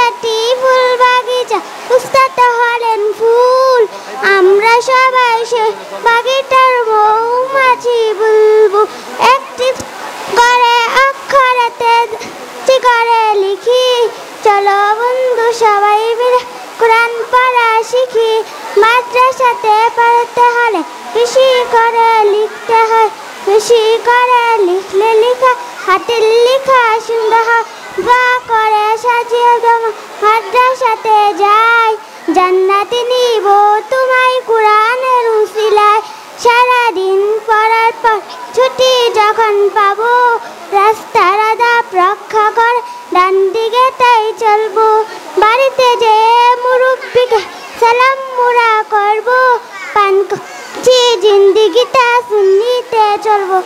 মাদ্রাসাটি ফুল বাগিচা, উস্তাদ হলেন ফুল। আমরা সবাই সে বাগিচার মৌমাছি বুলবুল। একটি করে অক্ষরেতে করে লিখি, চলো বন্ধু সবাই মিলে কোরআন পড়া শিখি। মাদ্রাসাতে পড়তে হলে বেশি করে লিখতে হয়, বেশি করে লিখলে লেখা হাতের লেখা সুন্দর হয়। দোয়া করে সাজিয়ে দেব মাদ্রাসাতে যাই, জান্নাতে নিব তোমায় কোরআনের উসিলায়। সারাদিন পড়ার পর ছুটি যখন পাবো, রাস্তার আদাব রক্ষা কর ডান দিকে তাই চলবো। বাড়িতে যে মুরব্বিকে সালাম মুরা করবো, পান জিন্দিগিটা সুন্নিতে চলবো।